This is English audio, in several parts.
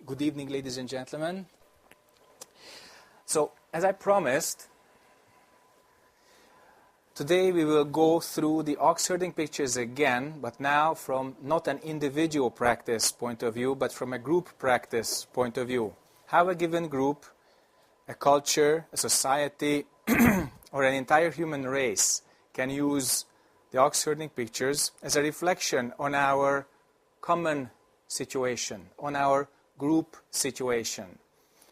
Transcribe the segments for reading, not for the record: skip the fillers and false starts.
Good evening, ladies and gentlemen. So, as I promised, today we will go through the ox herding pictures again, but now from not an individual practice point of view, but from a group practice point of view. How a given group, a culture, a society, or an entire human race can use the ox herding pictures as a reflection on our common situation, on our group situation.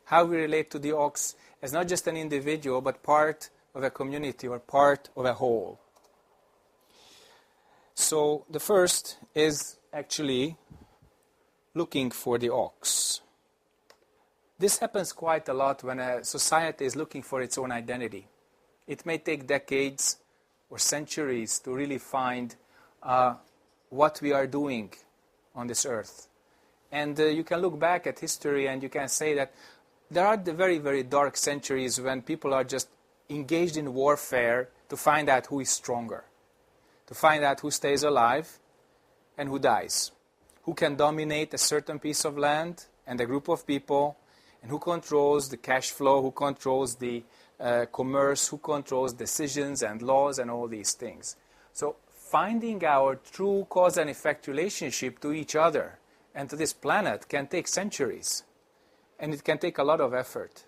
How we relate to the ox as not just an individual, but part of a community or part of a whole. So the first is actually looking for the ox. This happens quite a lot when a society is looking for its own identity. It may take decades or centuries to really find what we are doing on this earth. And you can look back at history and you can say that there are the very, very dark centuries when people are just engaged in warfare to find out who is stronger, to find out who stays alive and who dies, who can dominate a certain piece of land and a group of people, and who controls the cash flow, who controls the commerce, who controls decisions and laws and all these things. So finding our true cause and effect relationship to each other and to this planet can take centuries, and it can take a lot of effort.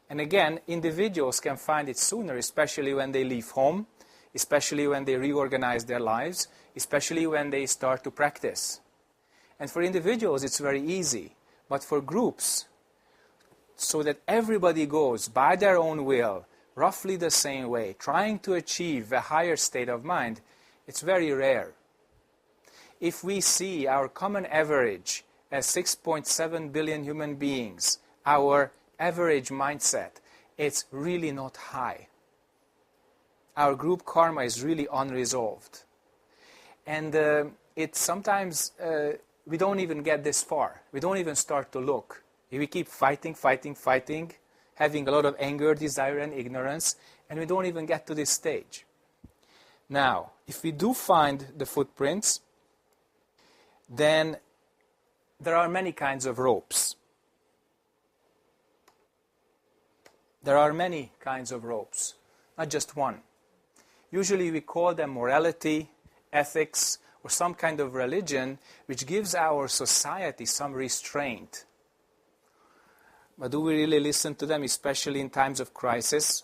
And again, individuals can find it sooner, especially when they leave home, especially when they reorganize their lives, especially when they start to practice. And for individuals, it's very easy. But for groups, so that everybody goes by their own will, roughly the same way, trying to achieve a higher state of mind, it's very rare. If we see our common average as 6.7 billion human beings, our average mindset, it's really not high. Our group karma is really unresolved. And it's sometimes, we don't even get this far. We don't even start to look. We keep fighting, having a lot of anger, desire, and ignorance, and we don't even get to this stage. Now, if we do find the footprints, then there are many kinds of ropes. There are many kinds of ropes, not just one. Usually we call them morality, ethics, or some kind of religion which gives our society some restraint. But do we really listen to them, especially in times of crisis?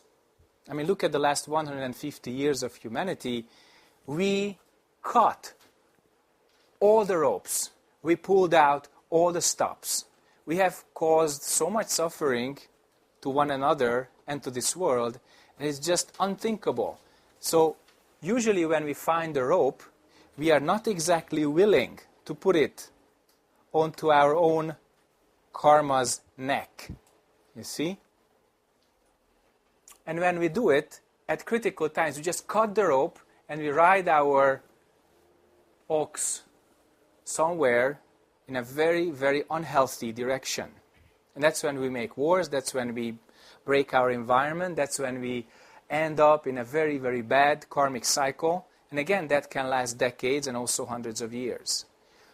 I mean, look at the last 150 years of humanity. We cut all the ropes. We pulled out all the stops. We have caused so much suffering to one another and to this world, and it's just unthinkable. So usually when we find the rope, we are not exactly willing to put it onto our own karma's neck, you see? And when we do it, at critical times, we just cut the rope and we ride our ox somewhere in a very, very unhealthy direction. And that's when we make wars, that's when we break our environment, that's when we end up in a very, very bad karmic cycle. And again, that can last decades and also hundreds of years.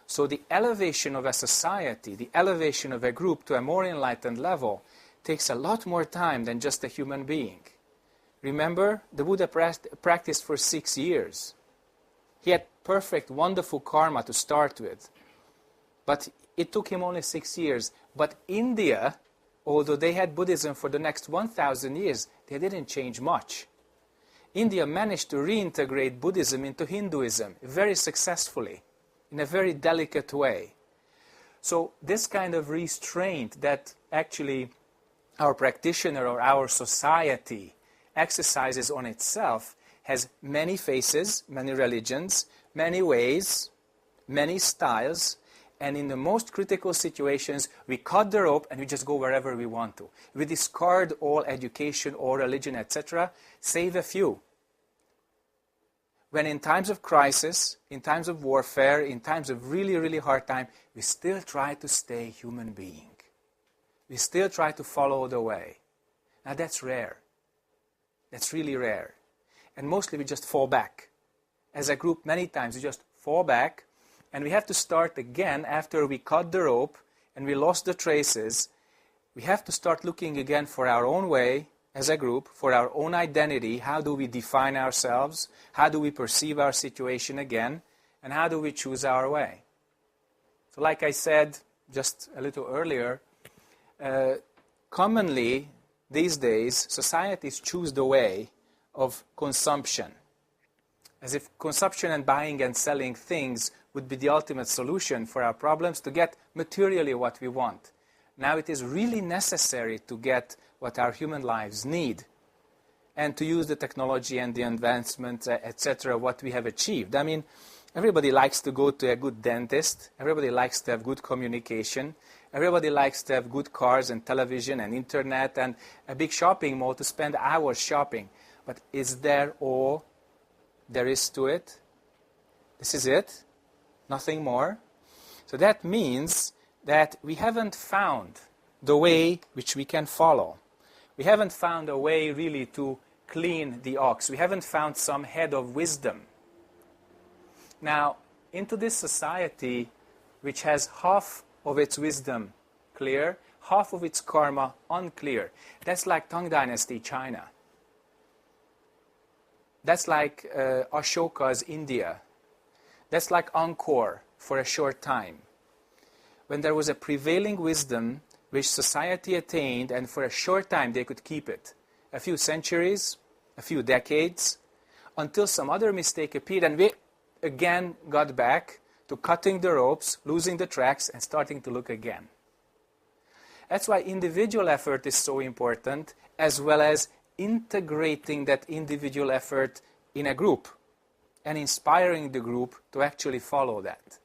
So the elevation of a society, the elevation of a group to a more enlightened level takes a lot more time than just a human being. Remember, the Buddha practiced for 6 years. He had perfect, wonderful karma to start with. But it took him only 6 years. But India, although they had Buddhism for the next 1,000 years, they didn't change much. India managed to reintegrate Buddhism into Hinduism very successfully, in a very delicate way. So this kind of restraint that actually our practitioner or our society exercises on itself has many faces, many religions, many ways, many styles, and in the most critical situations, we cut the rope and we just go wherever we want to. We discard all education, all religion, etc., save a few. When in times of crisis, in times of warfare, in times of really, really hard time, we still try to stay human being. We still try to follow the way. Now that's rare. That's really rare. And mostly we just fall back. As a group, many times we just fall back, and we have to start again after we cut the rope, and we lost the traces, we have to start looking again for our own way as a group, for our own identity. How do we define ourselves? How do we perceive our situation again? And how do we choose our way? So like I said just a little earlier, commonly these days societies choose the way of consumption, as if consumption and buying and selling things would be the ultimate solution for our problems, to get materially what we want. Now it is really necessary to get what our human lives need, and to use the technology and the advancements, etc., what we have achieved. I mean, everybody likes to go to a good dentist. Everybody likes to have good communication. Everybody likes to have good cars and television and internet and a big shopping mall to spend hours shopping. But is there all there is to it? This is it? Nothing more? So that means that we haven't found the way which we can follow. We haven't found a way really to clean the ox. We haven't found some head of wisdom. Now, into this society which has half of its wisdom clear, half of its karma unclear, that's like Tang Dynasty China. That's like Ashoka's India. That's like Angkor for a short time, when there was a prevailing wisdom which society attained, and for a short time they could keep it. A few centuries, a few decades, until some other mistake appeared, and we again got back to cutting the ropes, losing the tracks, and starting to look again. That's why individual effort is so important, as well as integrating that individual effort in a group and inspiring the group to actually follow that.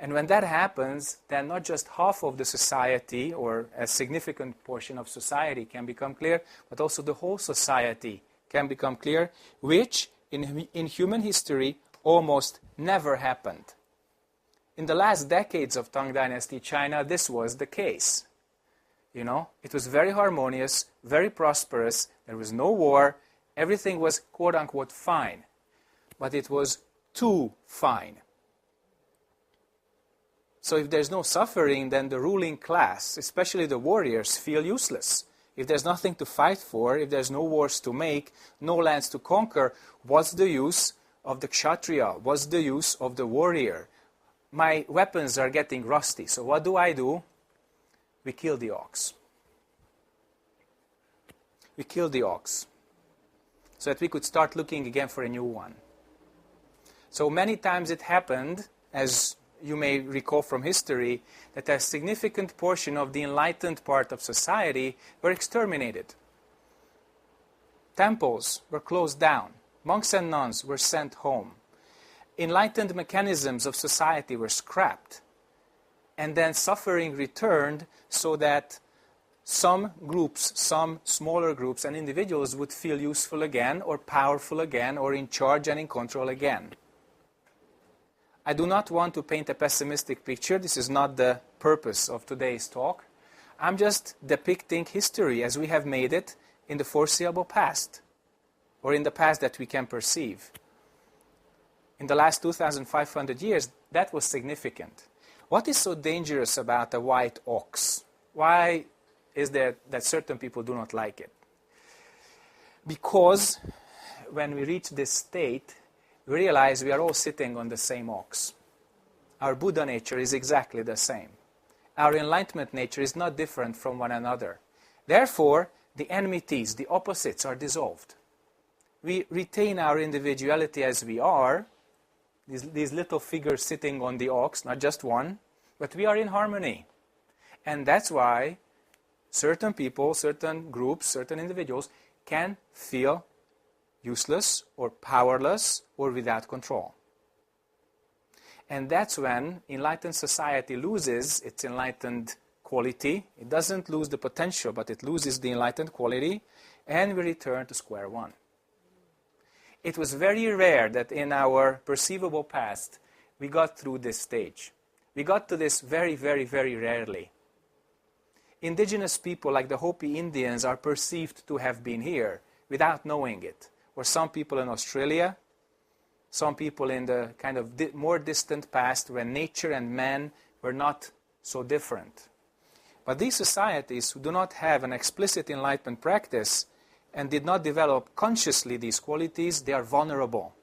And when that happens, then not just half of the society or a significant portion of society can become clear, but also the whole society can become clear, which in human history almost never happened. In the last decades of Tang Dynasty China, this was the case. You know, it was very harmonious, very prosperous, there was no war, everything was quote-unquote fine. But it was too fine. So if there's no suffering, then the ruling class, especially the warriors, feel useless. If there's nothing to fight for, if there's no wars to make, no lands to conquer, what's the use of the kshatriya? What's the use of the warrior? My weapons are getting rusty, so what do? We kill the ox. We kill the ox, so that we could start looking again for a new one. So many times it happened, as you may recall from history, that a significant portion of the enlightened part of society were exterminated. Temples were closed down. Monks and nuns were sent home. Enlightened mechanisms of society were scrapped. And then suffering returned, so that some groups, some smaller groups and individuals would feel useful again, or powerful again, or in charge and in control again. I do not want to paint a pessimistic picture. This is not the purpose of today's talk. I'm just depicting history as we have made it in the foreseeable past, or in the past that we can perceive. In the last 2,500 years, that was significant. What is so dangerous about a white ox? Why is there that certain people do not like it? Because when we reach this state, we realize we are all sitting on the same ox. Our Buddha nature is exactly the same. Our enlightenment nature is not different from one another. Therefore, the enmities, the opposites are dissolved. We retain our individuality as we are, these little figures sitting on the ox, not just one, but we are in harmony. And that's why certain people, certain groups, certain individuals can feel useless or powerless or without control. And that's when enlightened society loses its enlightened quality. It doesn't lose the potential, but it loses the enlightened quality, and we return to square one. It was very rare that in our perceivable past we got through this stage. We got to this very, very, very rarely. Indigenous people like the Hopi Indians are perceived to have been here without knowing it. Or some people in Australia, some people in the kind of more distant past when nature and man were not so different. But these societies who do not have an explicit enlightenment practice and did not develop consciously these qualities, they are vulnerable.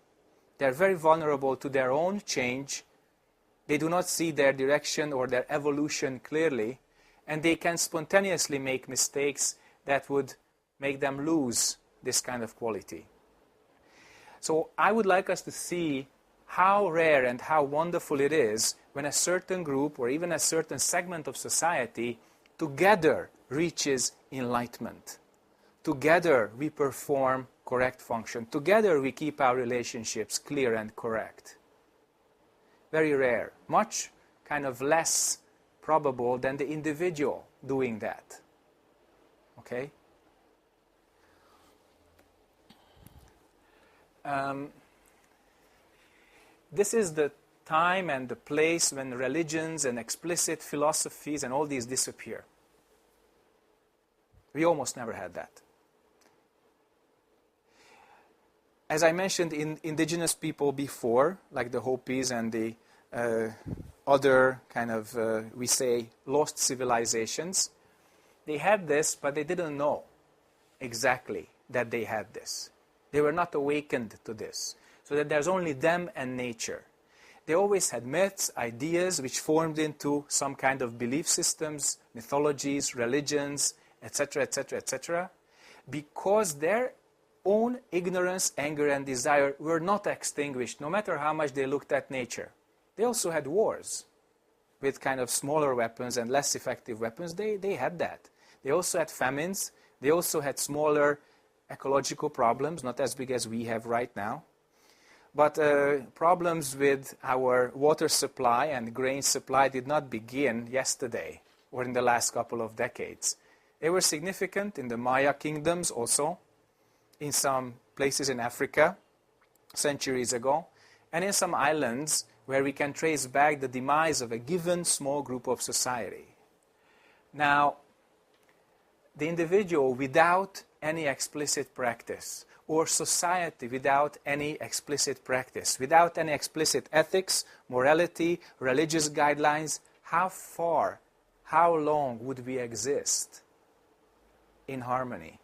They are very vulnerable to their own change. They do not see their direction or their evolution clearly, and they can spontaneously make mistakes that would make them lose this kind of quality. So I would like us to see how rare and how wonderful it is when a certain group or even a certain segment of society together reaches enlightenment. Together we perform correct function. Together we keep our relationships clear and correct. Very rare. Much kind of less probable than the individual doing that. Okay? This is the time and the place when religions and explicit philosophies and all these disappear. We almost never had that. As I mentioned, indigenous people before, like the Hopis and the other kind of, we say, lost civilizations, they had this, but they didn't know exactly that they had this. They were not awakened to this. So that there's only them and nature. They always had myths, ideas, which formed into some kind of belief systems, mythologies, religions, etc., etc., etc., because their own ignorance, anger, and desire were not extinguished, no matter how much they looked at nature. They also had wars with kind of smaller weapons and less effective weapons. They had that. They also had famines. They also had smaller ecological problems, not as big as we have right now. But problems with our water supply and grain supply did not begin yesterday or in the last couple of decades. They were significant in the Maya kingdoms also, in some places in Africa centuries ago, and in some islands where we can trace back the demise of a given small group of society. Now, the individual without any explicit practice, or society without any explicit practice, without any explicit ethics, morality, religious guidelines, how far, how long would we exist in harmony?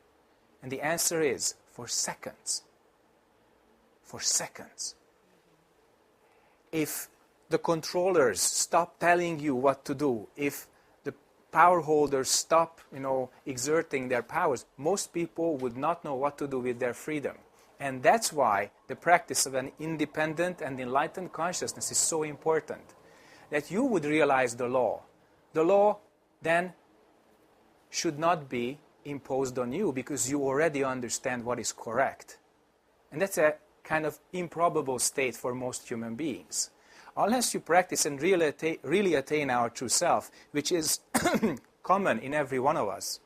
And the answer is, for seconds. For seconds. If the controllers stop telling you what to do, if the power holders stop, exerting their powers, most people would not know what to do with their freedom. And that's why the practice of an independent and enlightened consciousness is so important. That you would realize the law. The law then should not be imposed on you because you already understand what is correct. And that's a kind of improbable state for most human beings. Unless you practice and really attain our true self, which is common in every one of us,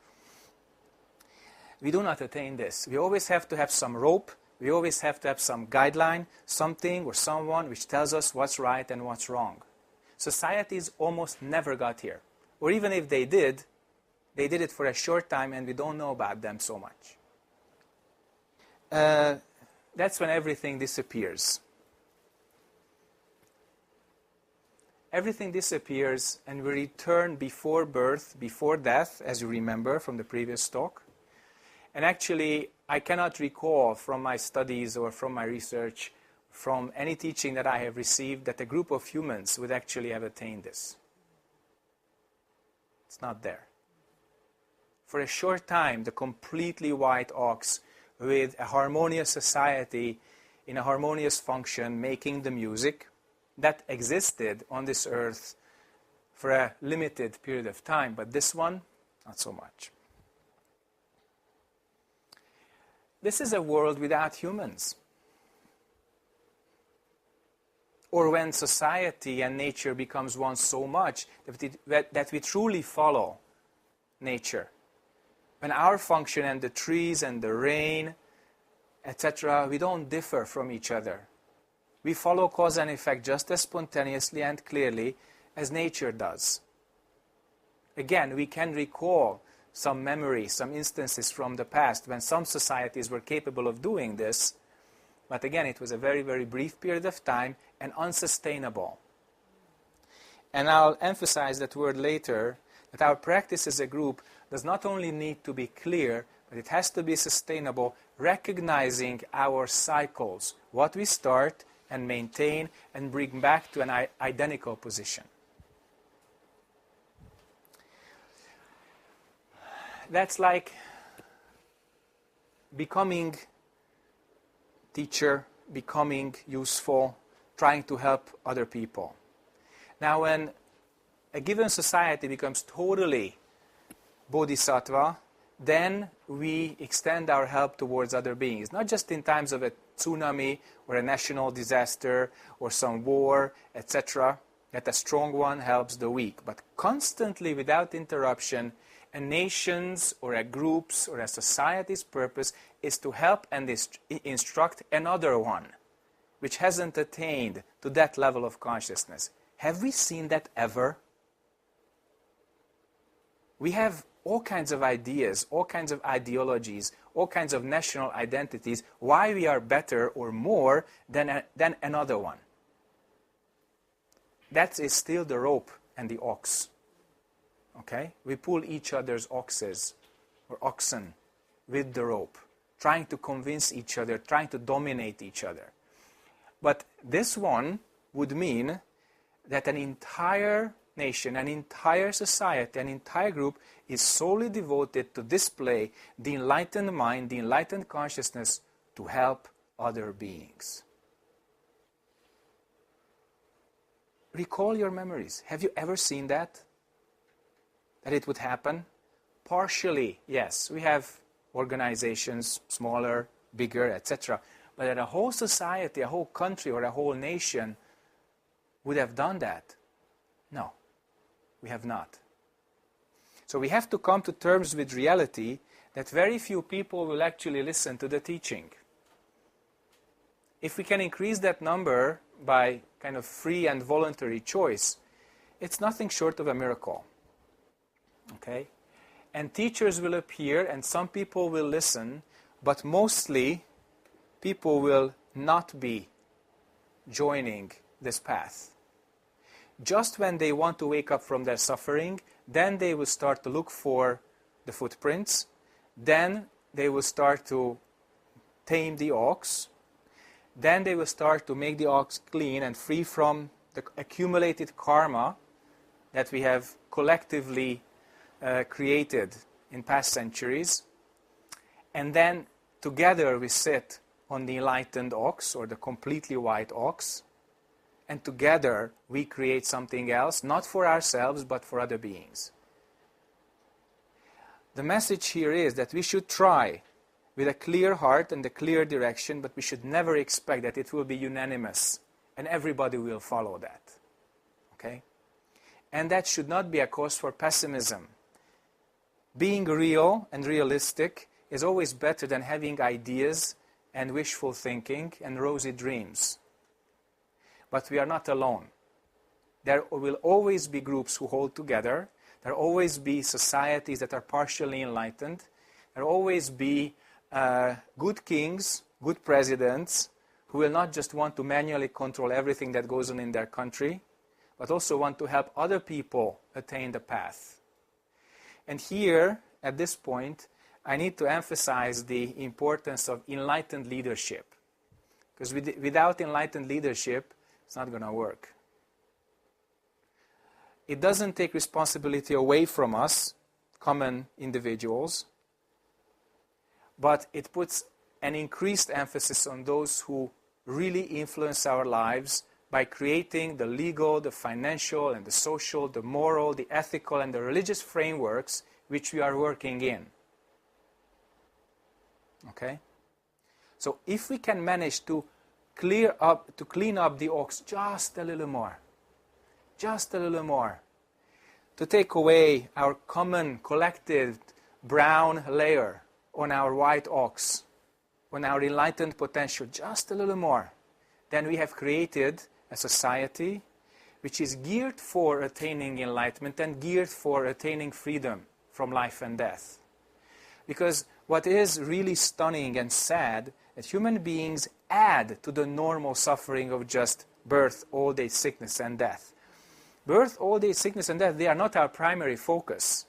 we do not attain this. We always have to have some rope, we always have to have some guideline, something or someone which tells us what's right and what's wrong. Societies almost never got here. Or even if they did it for a short time and we don't know about them so much. That's when everything disappears. Everything disappears and we return before birth, before death, as you remember from the previous talk. And actually, I cannot recall from my studies or from my research, from any teaching that I have received, that a group of humans would actually have attained this. It's not there. For a short time, the completely white ox with a harmonious society in a harmonious function, making the music, that existed on this earth for a limited period of time, but this one, not so much. This is a world without humans. Or when society and nature becomes one so much that we truly follow nature. When our function and the trees and the rain, etc., we don't differ from each other. We follow cause and effect just as spontaneously and clearly as nature does. Again, we can recall some memories, some instances from the past when some societies were capable of doing this, but again, it was a very, very brief period of time and unsustainable. and I'll emphasize that word later, that our practice as a group does not only need to be clear, but it has to be sustainable, recognizing our cycles, what we start and maintain and bring back to an identical position. That's like becoming teacher, becoming useful, trying to help other people. Now, when a given society becomes totally bodhisattva, then we extend our help towards other beings, not just in times of a tsunami or a national disaster or some war, etc., that a strong one helps the weak, but constantly, without interruption, a nation's or a group's or a society's purpose is to help and instruct another one, which hasn't attained to that level of consciousness. Have we seen that ever? We have all kinds of ideas, all kinds of ideologies, all kinds of national identities, why we are better or more than another one. That is still the rope and the ox. Okay? We pull each other's oxes or oxen with the rope, trying to convince each other, trying to dominate each other. But this one would mean that an entire nation, an entire society, an entire group is solely devoted to display the enlightened mind, the enlightened consciousness to help other beings. Recall your memories. Have you ever seen that? That it would happen? Partially, yes. We have organizations, smaller, bigger, etc. But that a whole society, a whole country, or a whole nation would have done that? No, we have not. So we have to come to terms with reality that very few people will actually listen to the teaching. If we can increase that number by kind of free and voluntary choice, it's nothing short of a miracle. Okay? And teachers will appear and some people will listen, but mostly people will not be joining this path. Just when they want to wake up from their suffering, then they will start to look for the footprints, then they will start to tame the ox, then they will start to make the ox clean and free from the accumulated karma that we have collectively created in past centuries. And then together we sit on the enlightened ox or the completely white ox, and together we create something else, not for ourselves but for other beings. The message here is that we should try with a clear heart and a clear direction, but we should never expect that it will be unanimous and everybody will follow that. Okay? And that should not be a cause for pessimism. Being real and realistic is always better than having ideas and wishful thinking and rosy dreams. But we are not alone. There will always be groups who hold together. There will always be societies that are partially enlightened. There will always be good kings, good presidents, who will not just want to manually control everything that goes on in their country, but also want to help other people attain the path. And here, at this point, I need to emphasize the importance of enlightened leadership. Because without enlightened leadership, it's not going to work. It doesn't take responsibility away from us, common individuals, but it puts an increased emphasis on those who really influence our lives by creating the legal, the financial, and the social, the moral, the ethical, and the religious frameworks which we are working in. Okay? So if we can manage to clean up the ox just a little more, to take away our common, collective brown layer on our white ox, on our enlightened potential, just a little more, then we have created a society which is geared for attaining enlightenment and geared for attaining freedom from life and death. Because what is really stunning and sad, that human beings add to the normal suffering of just birth, old age, sickness, and death. Birth, old age, sickness, and death, they are not our primary focus.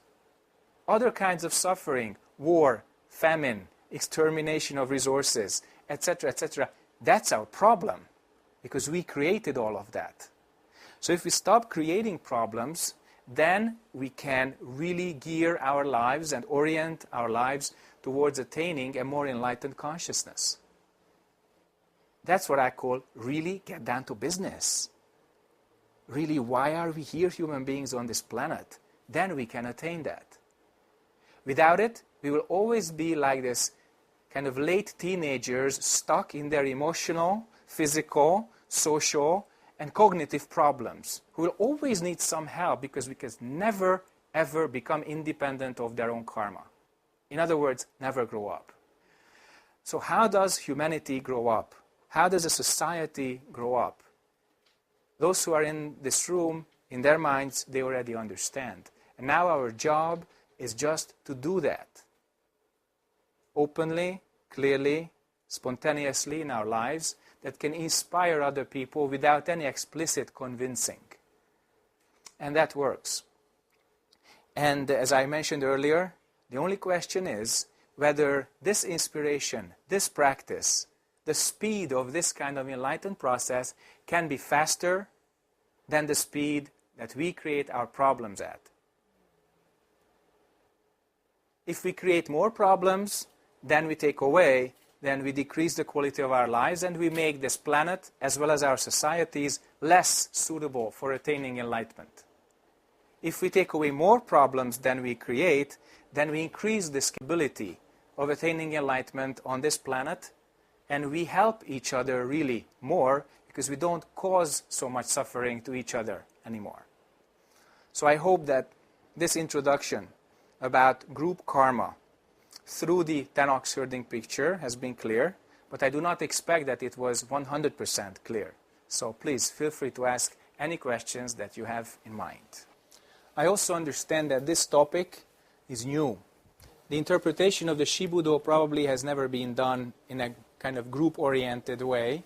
Other kinds of suffering, war, famine, extermination of resources, etc., etc., that's our problem, because we created all of that. So if we stop creating problems, then we can really gear our lives and orient our lives towards attaining a more enlightened consciousness. That's what I call really get down to business. Really, why are we here, human beings, on this planet? Then we can attain that. Without it, we will always be like this kind of late teenagers stuck in their emotional, physical, social, and cognitive problems, who will always need some help because we can never, ever become independent of their own karma. In other words, never grow up. So how does humanity grow up? How does a society grow up? Those who are in this room, in their minds, they already understand. And now our job is just to do that. Openly, clearly, spontaneously in our lives, that can inspire other people without any explicit convincing. And that works. And as I mentioned earlier, the only question is whether this inspiration, this practice, the speed of this kind of enlightened process can be faster than the speed that we create our problems at. If we create more problems than we take away, then we decrease the quality of our lives and we make this planet, as well as our societies, less suitable for attaining enlightenment. If we take away more problems than we create, then we increase the capability of attaining enlightenment on this planet, and we help each other really more because we don't cause so much suffering to each other anymore. So I hope that this introduction about group karma through the 10 ox herding picture has been clear, but I do not expect that it was 100% clear. So please feel free to ask any questions that you have in mind. I also understand that this topic is new. The interpretation of the Shibudo probably has never been done in a kind of group-oriented way,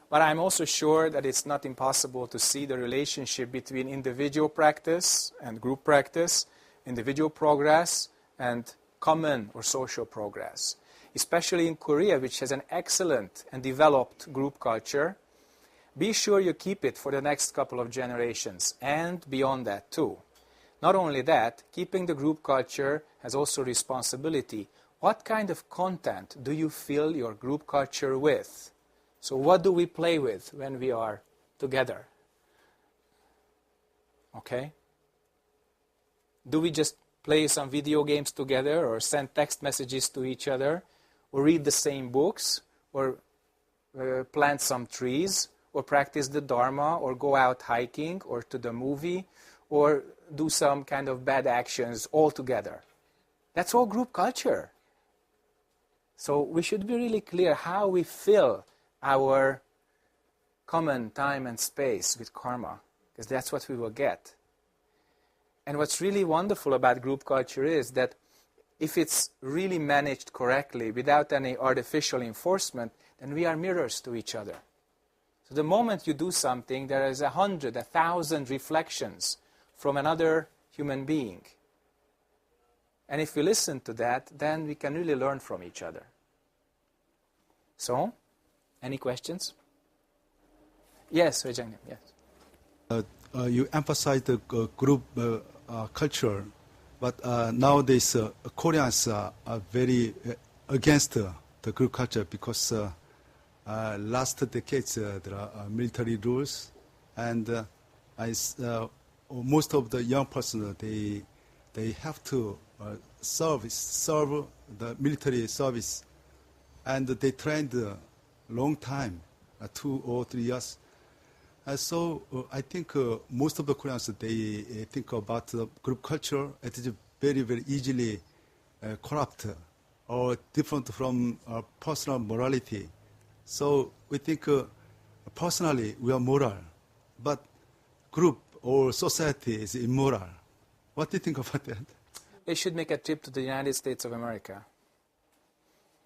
but I'm also sure that it's not impossible to see the relationship between individual practice and group practice, individual progress and common or social progress. Especially in Korea, which has an excellent and developed group culture, be sure you keep it for the next couple of generations and beyond that too. Not only that, keeping the group culture has also responsibility. What kind of content do you fill your group culture with? So what do we play with when we are together? Okay? Do we just play some video games together or send text messages to each other or read the same books or plant some trees or practice the Dharma or go out hiking or to the movie or do some kind of bad actions all together? That's all group culture. So we should be really clear how we fill our common time and space with karma, because that's what we will get. And what's really wonderful about group culture is that if it's really managed correctly, without any artificial enforcement, then we are mirrors to each other. So the moment you do something, there is 100, 1,000 reflections from another human being. And if we listen to that, then we can really learn from each other. So, any questions? Yes, Rejang, yes. You emphasize the group culture, but nowadays Koreans are very against the group culture because last decades there are military rules, and most of the young persons they have to serve the military service, and they trained a long time, 2 or 3 years. So I think most of the Koreans, they think about the group culture. It is very, very easily corrupt or different from personal morality. So we think personally we are moral, but group or society is immoral. What do you think about that? They should make a trip to the United States of America,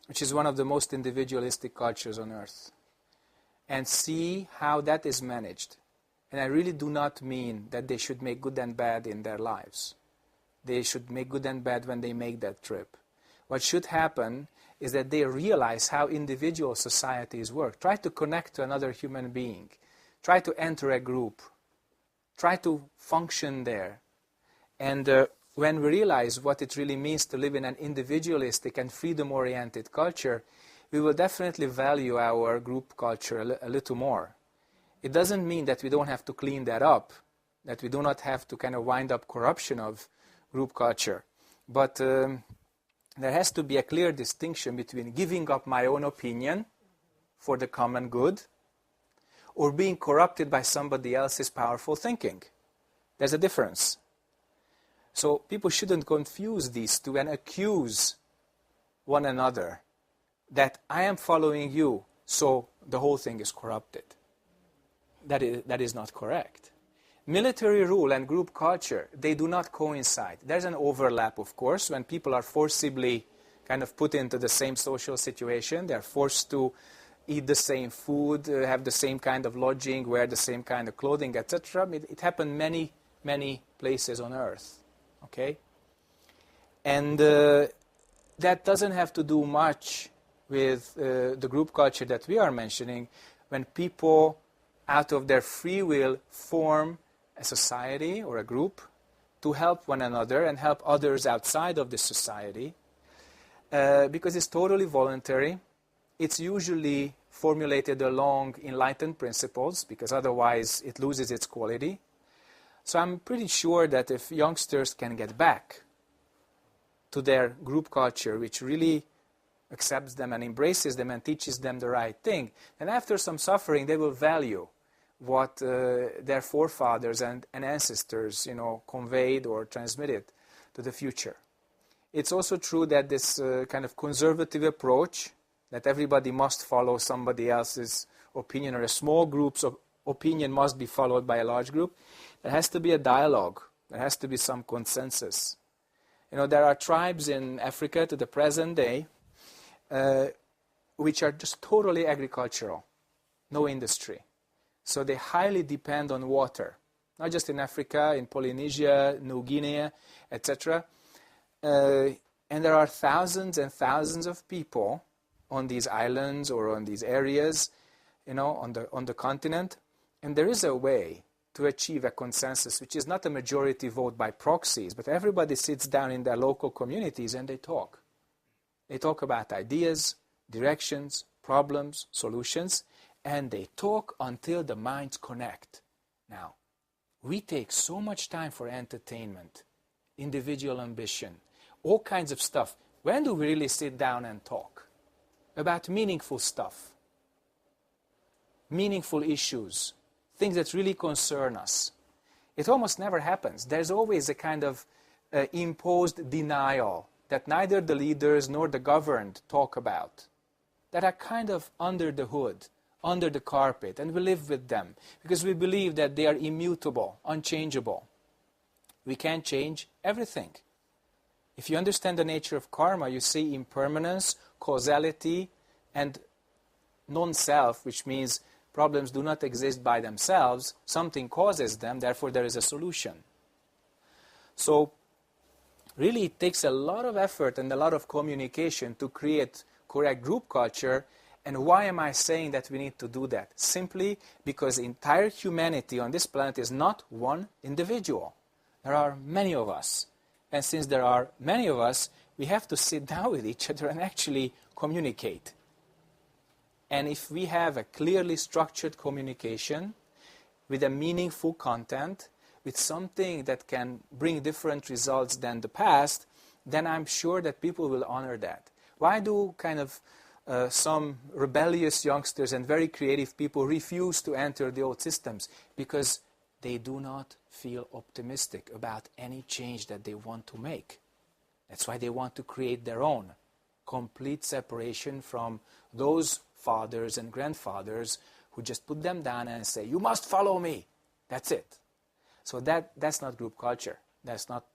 which is one of the most individualistic cultures on earth, and see how that is managed. And I really do not mean that they should make good and bad in their lives. They should make good and bad when they make that trip. What should happen is that they realize how individual societies work. Try to connect to another human being. Try to enter a group. Try to function there. And when we realize what it really means to live in an individualistic and freedom-oriented culture, we will definitely value our group culture a little more. It doesn't mean that we don't have to clean that up, that we do not have to kind of wind up corruption of group culture. But there has to be a clear distinction between giving up my own opinion for the common good or being corrupted by somebody else's powerful thinking. There's a difference. So people shouldn't confuse these two and accuse one another that I am following you, so the whole thing is corrupted. That is not correct. Military rule and group culture, they do not coincide. There's an overlap, of course, when people are forcibly kind of put into the same social situation. They're forced to eat the same food, have the same kind of lodging, wear the same kind of clothing, etc. It happened many, many places on earth. Okay? And that doesn't have to do much with the group culture that we are mentioning, when people, out of their free will, form a society or a group to help one another and help others outside of the society, because it's totally voluntary. It's usually formulated along enlightened principles, because otherwise it loses its quality. So I'm pretty sure that if youngsters can get back to their group culture, which really accepts them and embraces them and teaches them the right thing, and after some suffering they will value what their forefathers and ancestors, conveyed or transmitted to the future. It's also true that this kind of conservative approach, that everybody must follow somebody else's opinion, or a small group's opinion must be followed by a large group, there has to be a dialogue. There has to be some consensus. There are tribes in Africa to the present day which are just totally agricultural, no industry. So they highly depend on water, not just in Africa, in Polynesia, New Guinea, etc. And there are thousands and thousands of people on these islands or on these areas, on the continent. And there is a way to achieve a consensus, which is not a majority vote by proxies, but everybody sits down in their local communities and they talk. They talk about ideas, directions, problems, solutions, and they talk until the minds connect. Now, we take so much time for entertainment, individual ambition, all kinds of stuff. When do we really sit down and talk about meaningful stuff, meaningful issues, things that really concern us? It almost never happens. There's always a kind of imposed denial that neither the leaders nor the governed talk about, that are kind of under the hood, under the carpet, and we live with them because we believe that they are immutable, unchangeable. We can't change everything. If you understand the nature of karma, you see impermanence, causality, and non-self, which means problems do not exist by themselves. Something causes them, therefore there is a solution. So really it takes a lot of effort and a lot of communication to create correct group culture. And why am I saying that we need to do that? Simply because entire humanity on this planet is not one individual. There are many of us. And since there are many of us, we have to sit down with each other and actually communicate. And if we have a clearly structured communication with a meaningful content, with something that can bring different results than the past, then I'm sure that people will honor that. Why do kind of some rebellious youngsters and very creative people refuse to enter the old systems? Because they do not feel optimistic about any change that they want to make. That's why they want to create their own complete separation from those fathers and grandfathers who just put them down and say, you must follow me. That's it. So that's not group culture. That's not,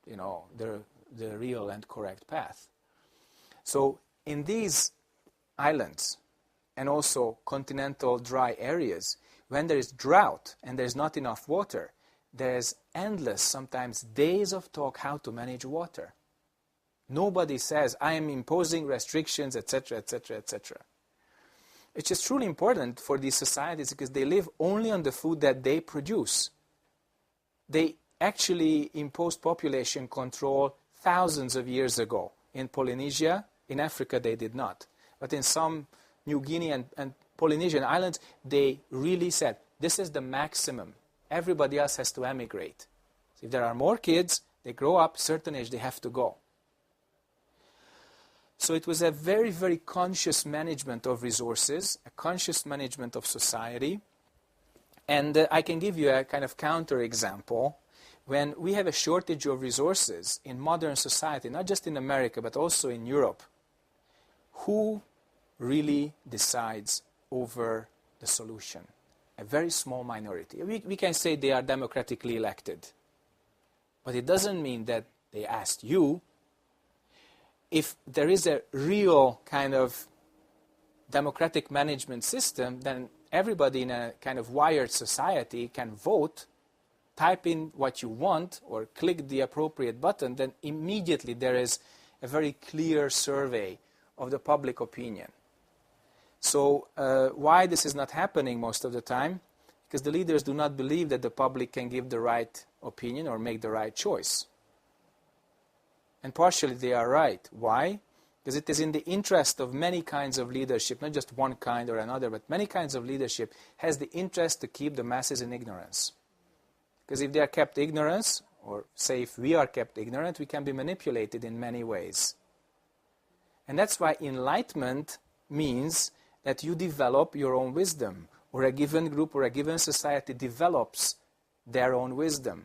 the real and correct path. So in these islands and also continental dry areas, when there is drought and there's not enough water, there's endless, sometimes days of talk how to manage water. Nobody says, I am imposing restrictions, etc., etc., etc. It's just truly important for these societies because they live only on the food that they produce. They actually imposed population control thousands of years ago. In Polynesia, in Africa they did not. But in some New Guinea and Polynesian islands, they really said, this is the maximum. Everybody else has to emigrate. So if there are more kids, they grow up, certain age, they have to go. So it was a very, very conscious management of resources, a conscious management of society. And I can give you a kind of counter example. When we have a shortage of resources in modern society, not just in America, but also in Europe, who really decides over the solution? A very small minority. We can say they are democratically elected. But it doesn't mean that they asked you. If there is a real kind of democratic management system, then everybody in a kind of wired society can vote, type in what you want, or click the appropriate button, then immediately there is a very clear survey of the public opinion. So why this is not happening most of the time? Because the leaders do not believe that the public can give the right opinion or make the right choice. And partially they are right. Why? Because it is in the interest of many kinds of leadership, not just one kind or another, but many kinds of leadership has the interest to keep the masses in ignorance. Because if they are kept ignorance, or say if we are kept ignorant, we can be manipulated in many ways. And that's why enlightenment means that you develop your own wisdom, or a given group or a given society develops their own wisdom.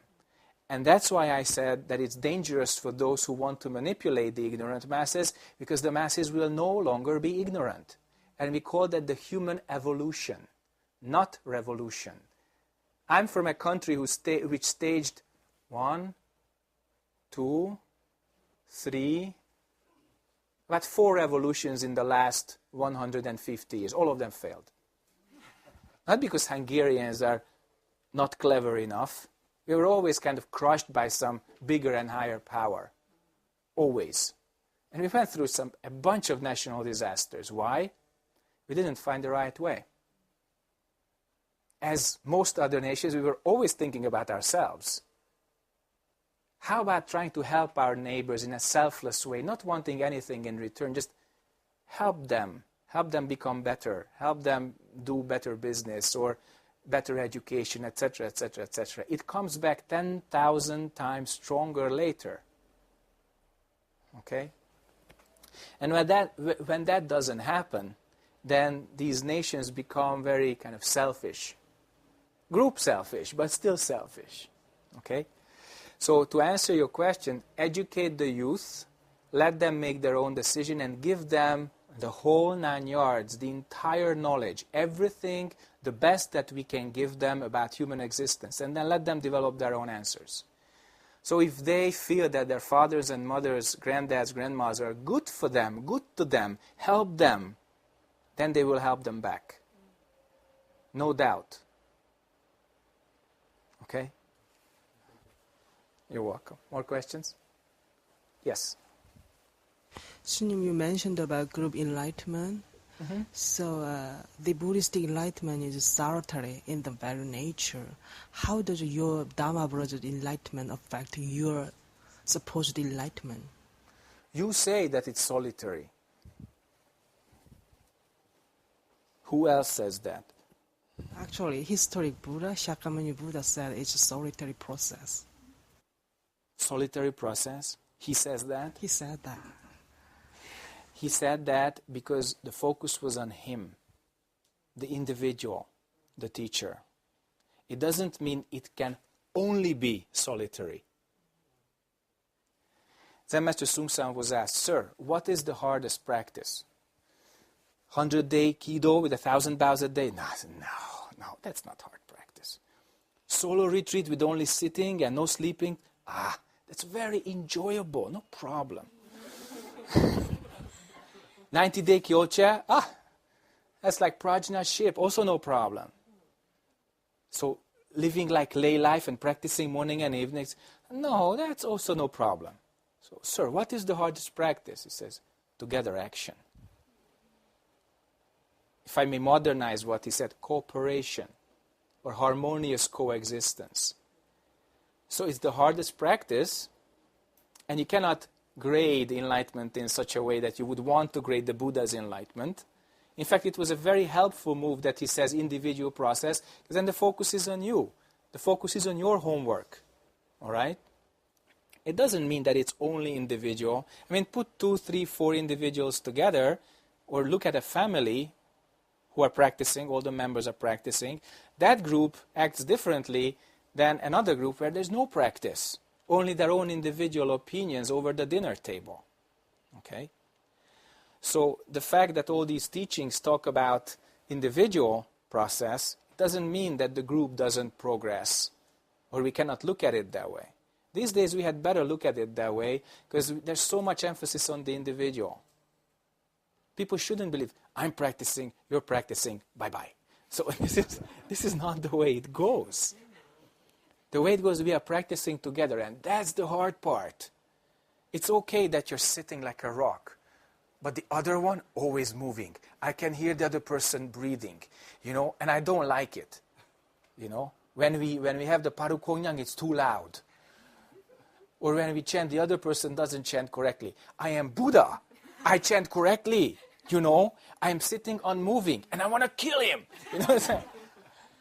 And that's why I said that it's dangerous for those who want to manipulate the ignorant masses, because the masses will no longer be ignorant. And we call that the human evolution, not revolution. I'm from a country which staged 1, 2, 3, about 4 revolutions in the last 150 years. All of them failed. Not because Hungarians are not clever enough. We were always kind of crushed by some bigger and higher power. Always. And we went through a bunch of national disasters. Why? We didn't find the right way. As most other nations, we were always thinking about ourselves. How about trying to help our neighbors in a selfless way, not wanting anything in return, just help them become better, help them do better business or better education, etc., etc., etc. It comes back 10,000 times stronger later. Okay? And when that doesn't happen, then these nations become very kind of selfish. Group selfish, but still selfish. Okay? So to answer your question, educate the youth, let them make their own decision, and give them the whole 9 yards, the entire knowledge, everything, the best that we can give them about human existence, and then let them develop their own answers. So if they feel that their fathers and mothers, granddads, grandmas are good for them, good to them, help them, then they will help them back. No doubt. Okay? You're welcome. More questions? Yes. Sunim, you mentioned about group enlightenment. Mm-hmm. So the Buddhist enlightenment is solitary in the very nature. How does your Dharma brother's enlightenment affect your supposed enlightenment? You say that it's solitary. Who else says that? Actually, historic Buddha, Shakyamuni Buddha, said it's a solitary process. Solitary process? He says that? He said that. He said that because the focus was on him, the individual, the teacher. It doesn't mean it can only be solitary. Then Master Sung San was asked, "Sir, what is the hardest practice? 100-day Kido with 1,000 bows a day?" No, that's not hard practice. Solo retreat with only sitting and no sleeping? That's very enjoyable, no problem. 90-day Kyocha? That's like prajnaship, also no problem. So living like lay life and practicing morning and evenings, no, that's also no problem. So, sir, what is the hardest practice? He says, together action. If I may modernize what he said, cooperation or harmonious coexistence. So it's the hardest practice, and you cannot grade enlightenment in such a way that you would want to grade the Buddha's enlightenment. In fact, it was a very helpful move that he says individual process, because then the focus is on you. The focus is on your homework. All right? It doesn't mean that it's only individual. I mean, put 2, 3, 4 individuals together, or look at a family who are practicing, all the members are practicing. That group acts differently than another group where there's no practice, only their own individual opinions over the dinner table. Okay? So the fact that all these teachings talk about individual process doesn't mean that the group doesn't progress, or we cannot look at it that way. These days we had better look at it that way, because there's so much emphasis on the individual. People shouldn't believe, I'm practicing, you're practicing, bye-bye. So this is not the way it goes. The way it goes, we are practicing together, and that's the hard part. It's okay that you're sitting like a rock, but the other one always moving. I can hear the other person breathing, and I don't like it. When we have the Parukonyang, it's too loud. Or when we chant, the other person doesn't chant correctly. I am Buddha. I chant correctly. I'm sitting unmoving, and I want to kill him.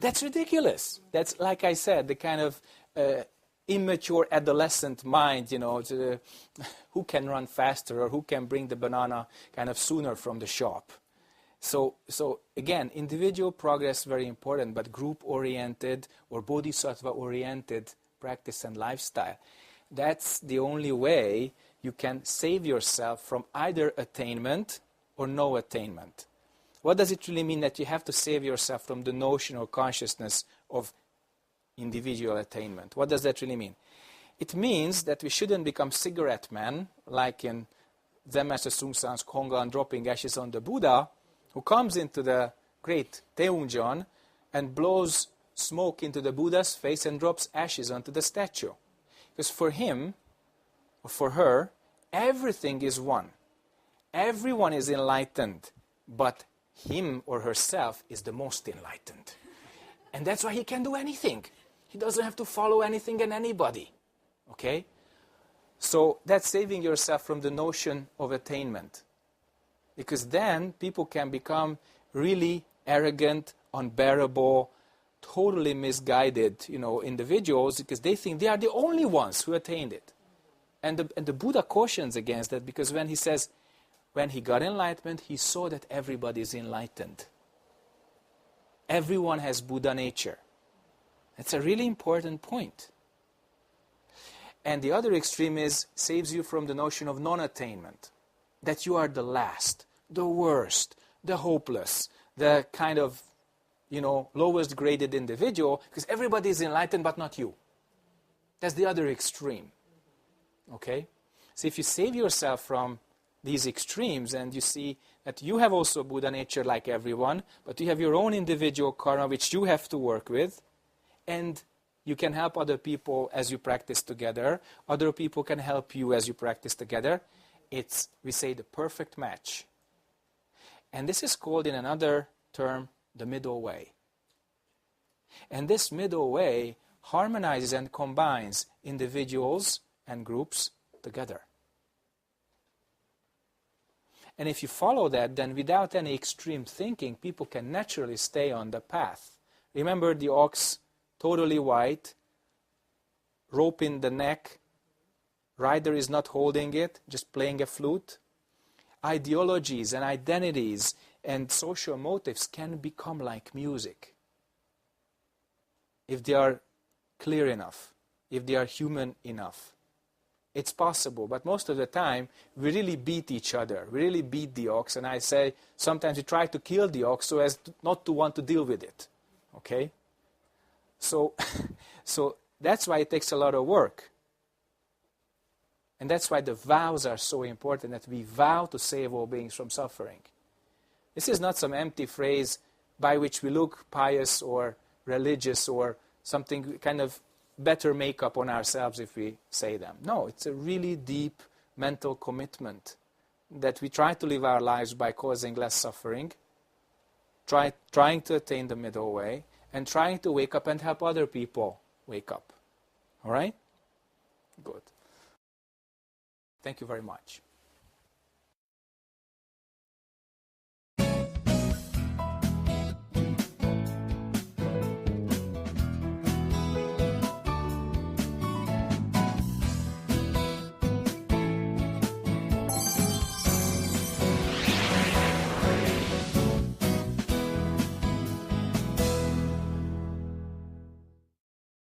That's ridiculous. That's, like I said, the kind of immature adolescent mind, who can run faster or who can bring the banana kind of sooner from the shop. So again, individual progress very important, but group-oriented or bodhisattva-oriented practice and lifestyle. That's the only way you can save yourself from either attainment or no attainment. What does it really mean that you have to save yourself from the notion or consciousness of individual attainment? What does that really mean? It means that we shouldn't become cigarette men, like in Zen Master Sung San's Chong An dropping ashes on the Buddha, who comes into the great Teungjon and blows smoke into the Buddha's face and drops ashes onto the statue. Because for him, or for her, everything is one. Everyone is enlightened, but him or herself is the most enlightened. And that's why he can do anything. He doesn't have to follow anything and anybody. Okay? So that's saving yourself from the notion of attainment. Because then people can become really arrogant, unbearable, totally misguided, individuals, because they think they are the only ones who attained it. And the Buddha cautions against that, because when he says, when he got enlightenment, he saw that everybody is enlightened. Everyone has Buddha nature. That's a really important point. And the other extreme saves you from the notion of non-attainment, that you are the last, the worst, the hopeless, the kind of, lowest graded individual, because everybody is enlightened but not you. That's the other extreme. Okay? So if you save yourself from these extremes and you see that you have also Buddha nature like everyone, but you have your own individual karma which you have to work with, and you can help other people as you practice together, other people can help you as you practice together, it's, we say, the perfect match. And this is called in another term, the middle way. And this middle way harmonizes and combines individuals and groups together. And if you follow that, then without any extreme thinking, people can naturally stay on the path. Remember the ox, totally white, rope in the neck, rider is not holding it, just playing a flute. Ideologies and identities and social motives can become like music if they are clear enough, if they are human enough. It's possible, but most of the time we really beat each other. We really beat the ox, and I say sometimes we try to kill the ox so as not to want to deal with it. Okay? So that's why it takes a lot of work. And that's why the vows are so important, that we vow to save all beings from suffering. This is not some empty phrase by which we look pious or religious or something kind of better makeup on ourselves if we say them. No, it's a really deep mental commitment that we try to live our lives by causing less suffering, trying to attain the middle way, and trying to wake up and help other people wake up. All right? Good. Thank you very much.